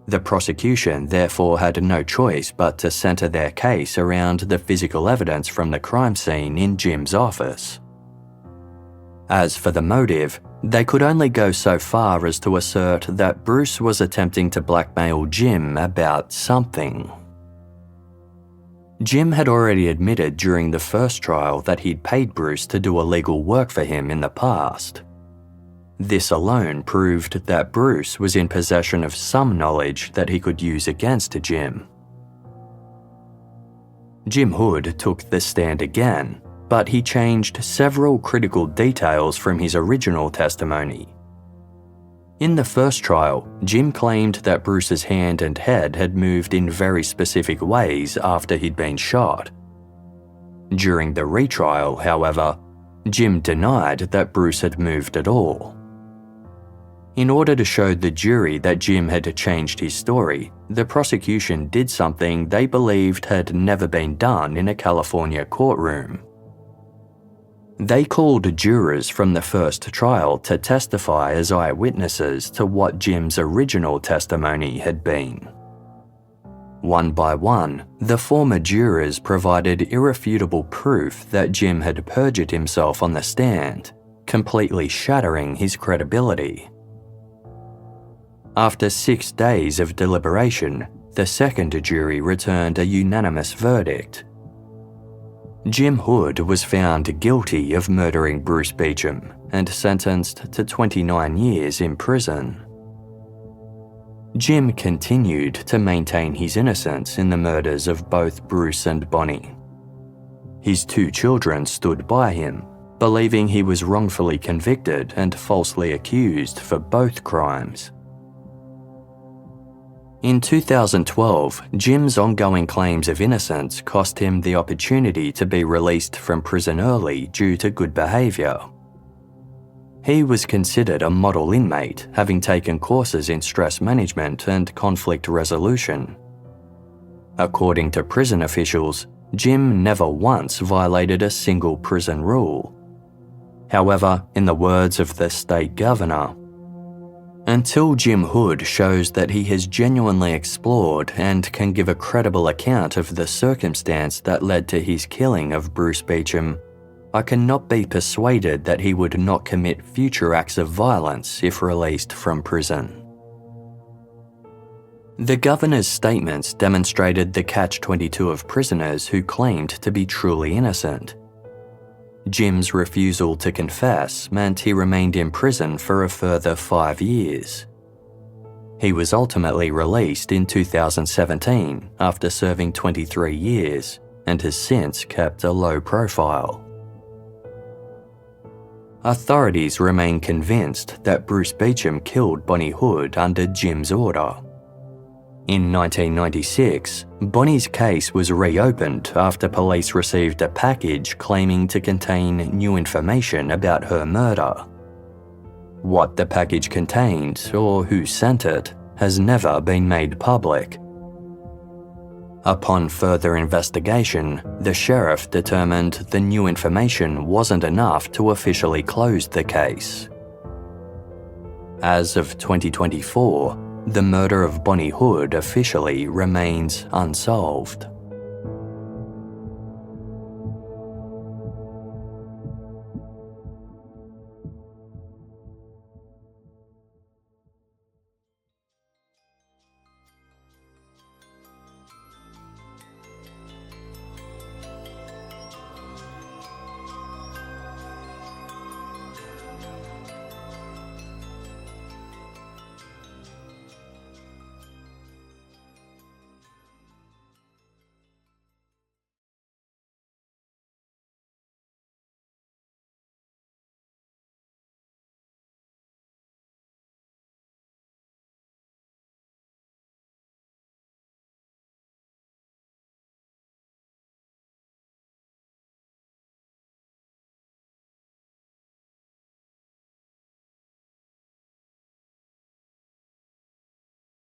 The prosecution therefore had no choice but to centre their case around the physical evidence from the crime scene in Jim's office. As for the motive, they could only go so far as to assert that Bruce was attempting to blackmail Jim about something. Jim had already admitted during the first trial that he'd paid Bruce to do illegal work for him in the past. This alone proved that Bruce was in possession of some knowledge that he could use against Jim. Jim Hood took the stand again, but he changed several critical details from his original testimony. In the first trial, Jim claimed that Bruce's hand and head had moved in very specific ways after he'd been shot. During the retrial, however, Jim denied that Bruce had moved at all. In order to show the jury that Jim had changed his story, the prosecution did something they believed had never been done in a California courtroom. They called jurors from the first trial to testify as eyewitnesses to what Jim's original testimony had been. One by one, the former jurors provided irrefutable proof that Jim had perjured himself on the stand, completely shattering his credibility. After 6 days of deliberation, the second jury returned a unanimous verdict. Jim Hood was found guilty of murdering Bruce Beecham and sentenced to 29 years in prison. Jim continued to maintain his innocence in the murders of both Bruce and Bonnie. His 2 children stood by him, believing he was wrongfully convicted and falsely accused for both crimes. In 2012, Jim's ongoing claims of innocence cost him the opportunity to be released from prison early due to good behaviour. He was considered a model inmate, having taken courses in stress management and conflict resolution. According to prison officials, Jim never once violated a single prison rule. However, in the words of the state governor, "Until Jim Hood shows that he has genuinely explored and can give a credible account of the circumstance that led to his killing of Bruce Beecham, I cannot be persuaded that he would not commit future acts of violence if released from prison." The governor's statements demonstrated the catch-22 of prisoners who claimed to be truly innocent. Jim's refusal to confess meant he remained in prison for a further 5 years. He was ultimately released in 2017 after serving 23 years and has since kept a low profile. Authorities remain convinced that Bruce Beecham killed Bonnie Hood under Jim's order. In 1996, Bonnie's case was reopened after police received a package claiming to contain new information about her murder. What the package contained or who sent it has never been made public. Upon further investigation, the sheriff determined the new information wasn't enough to officially close the case. As of 2024, the murder of Bonnie Hood officially remains unsolved.